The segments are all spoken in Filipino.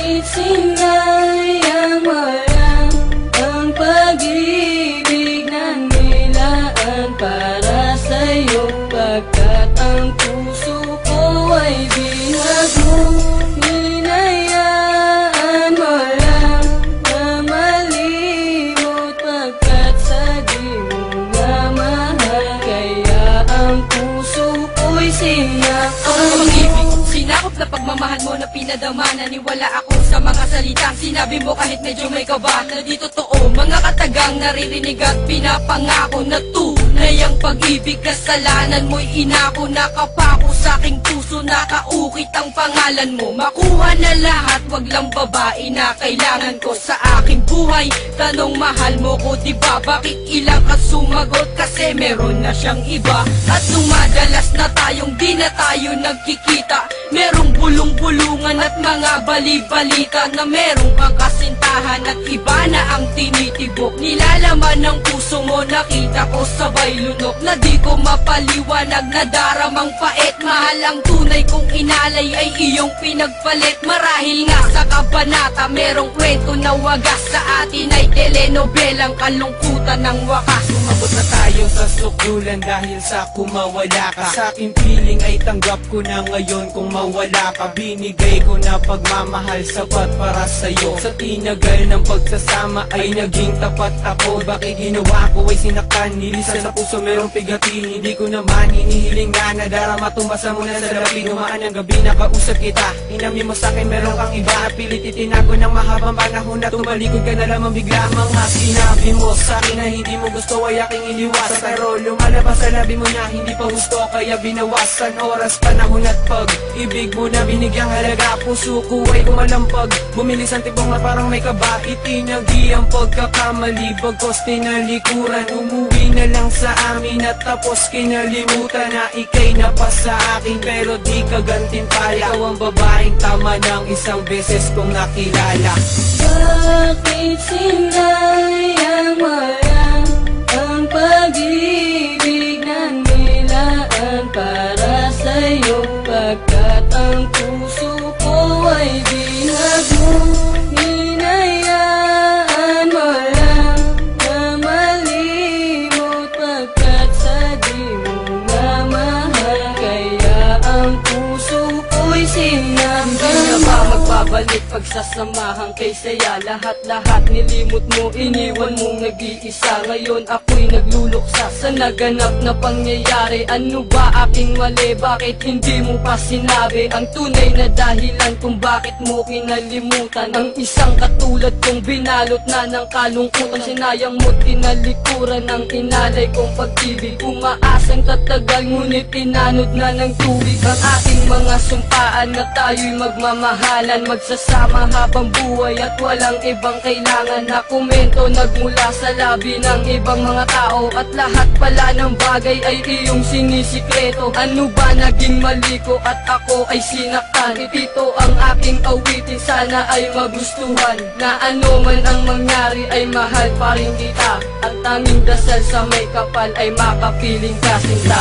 Bakit sinayang walang ang pag-ibig na nilaan para sa'yo? Pagkat ang puso ko ay binag mo, hinayaan mo lang na malimot. Pagkat sa di mo nga mahal, kaya ang puso ko'y sinaktan mo. Sinakop na pagmamahal mo na pinadama. Naniwala ako sa mga salitang sinabi mo kahit medyo may kaba. Na di totoo, mga katagang naririnig at pinapangako na tunay ang pag-ibig. Kasalanan mo'y inako, nakapako sa aking puso, nakaukit ang pangalan mo. Makuha na lahat, wag lang babae na kailangan ko sa aking buhay. Tanong mahal mo ko diba? Bakit ilang ka sumagot? Kasi meron na siyang iba. At nung madalas na tayong di na tayo nagkikita, merong bulong-bulungan at mga bali-balita na merong kang kasintahan at iba na ang tinitibok. Nilalaman ng puso mo, nakita ko sabay lunok na di ko mapaliwanag na daramang pait. Mahal ang tunay kong inalay ay iyong pinagpalit. Marahil nga sa kabanata merong kwento na wagas, sa atin ay telenobelang kalungkutan ng wakas. Umabot na tayo sa sukdulan dahil sa kumawala ka. Sa aking feeling ay tanggap ko na ngayon kung mawala ka. Binigay ko na pagmamahal sapat para sa'yo. Sa tinagal ng pagsasama ay naging tapat ako. Bakit ginawa ko ay sinaktan, nilisan sa puso merong pigati. Hindi ko naman hinihiling na nadarama, tumasa mo na sa labi. Dumaan ang gabi, nakausap kita, inamin mo sa'kin meron kang iba. Pilit itinago ng mahabang panahon na tumalikod ka na lamang bigla. Mga sinabi mo sa'kin na hindi mo gusto ay aking iniwasan. Pero lumalabas sa labi mo na hindi pa gusto, kaya binawasan oras, panahon at pag-ibig mo na binigyang halaga. Puso ko ay kumalampag, bumilis ang tibong na parang may kaba. Itinagi ang pagkakamali, bagkos tinalikuran. Umuwi na lang sa amin at tapos kinalimutan na ikay napa sa akin, pero di ka gantimpala. Ikaw ang babaeng tama ng isang beses kong nakilala. Bakit sinayang walang ang pag-ibig na nilaan para sa'yo? Pagkat ang puso ko ay binag mo, hinayaan mo lang na malimot. Pagkat sa di mo nga mahal, kaya ang puso ko'y sinaktan mo. Hindi na ba magbabalik pagsasamahan kay saya? Lahat-lahat nilimot mo, iniwan mong nag-iisa. Ngayon ako'y nagluluksa sa naganap na pangyayari. Ano ba aking mali? Bakit hindi mo pa sinabi ang tunay na dahilan kung bakit mo kinalimutan ang isang katulad kong binalot na ng kalungkutan? Sinayang mo, tinalikuran ng inalay kong pag-ibig. Umaasang tatagal ngunit tinanod na ng tubig ang ating mga sumpaan na tayo'y magmamahalan, magsasama habang buhay at walang ibang kailangan na komento nagmula sa labi ng ibang mga tao. At lahat pala ng bagay ay iyong sinisikreto. Ano ba naging mali ko at ako ay sinaktan? Ito ang aking awitin, sana ay magustuhan. Na ano man ang mangyari ay mahal pa rin kita. At tanging dasal sa may kapal ay makapiling ka sinta.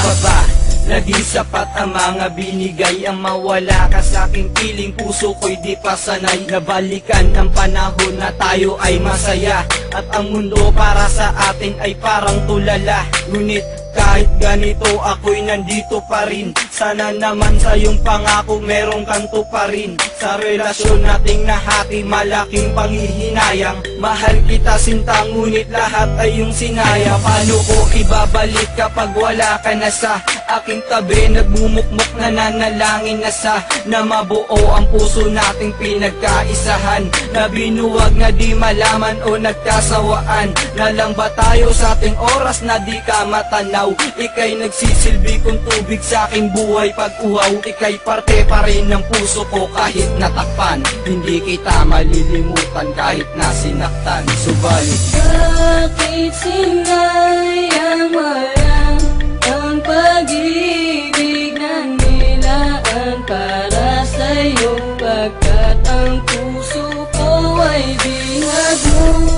Naging sapat ang mga binigay, ang mawala ka sa aking piling. Puso ko'y di pa sanay, nabalikan ang panahon na tayo ay masaya. At ang mundo para sa atin ay parang tulala. Ngunit kahit ganito ako'y nandito pa rin. Sana naman sa iyong pangako merong kanto pa rin. Sa relasyon nating nahati, malaking panghihinayang. Mahal kita sinta, ngunit lahat ay iyong sinaya. Paano ko ibabalik kapag wala ka na sa aking tabi? Nagmumukmok na nanalangin na sa na mabuo ang puso nating pinagkaisahan. Na binuwag na di malaman o nagkasawaan. Na lang ba tayo sa ating oras na di ka matanaw? Ika'y nagsisilbi kong tubig sa aking buhay pag-uhaw. Ika'y parte pa rin ng puso ko kahit natakpan. Hindi kita malilimutan kahit na sinaktan. Subalit bakit sinayang walang ang pag-ibig na nilaan para sa'yo? Pagkat ang puso ko ay binag mo,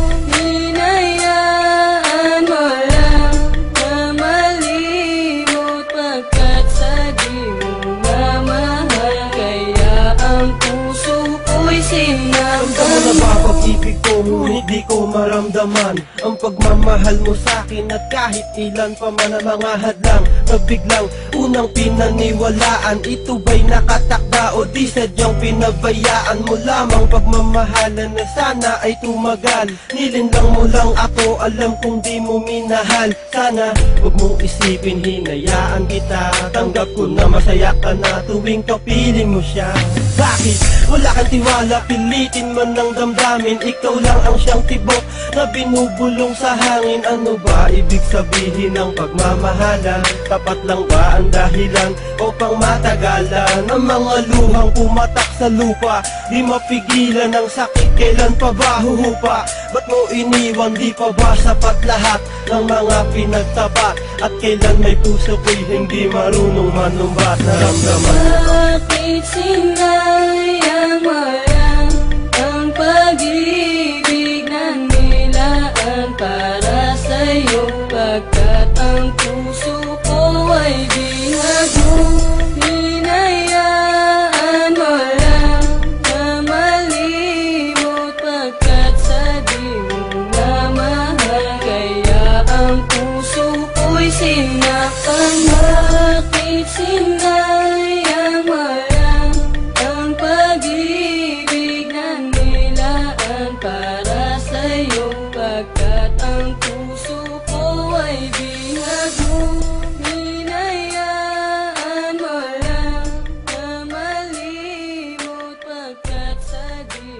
hinayaan mo lang na malimot. Pagkat sa di mo nga mahal, kaya ang puso ko'y sinaktan Ramdam mo na ba pag-ibig ko, ngunit di ko maramdaman ang pagmamahal mo sa'kin. At kahit ilan pa man ang mga hadlang na biglang unang pinaniwalaan, ito ba'y nakatakda o di sadyang pinabayaan mo lamang? Pagmamahalan na sana ay tumagal, nilinlang mo lang ako, alam kong di mo minahal. Sana huwag mong isipin, hinayaan kita. Tanggap ko na masaya ka na tuwing kapiling mo siya. Bakit wala kang tiwala, pilitin man ng damdamin? Ikaw lang ang siyang tibok na binubulong sa hangin. Ano ba ibig sabihin ng pagmamahalan? Tapat lang ba ang dahilan o pang matagalan? Ang mga luhang pumatak sa lupa, di mapigilan ang sakit, kailan pa ba huhupa? Ba't mo iniwan, di pa ba sapat lahat ng mga pinagtapat? At kailan may puso ko'y hindi marunong manumbat? Naramdaman Bakit sinayang walang ang pag-ibig na nilaan para sa'yo? Pagkat ang puso ko ay bihag mo, hinayaan mo lang na malimot. Pagkat sa di mo na mahal, kaya ang puso ko'y sinaktan. Bakit sinayang walang ang pag-ibig na nilaan para sa'yo? Pagkat ang puso ko ay bihag mo, hinayaan mo lang na malimot. Pagkat sa di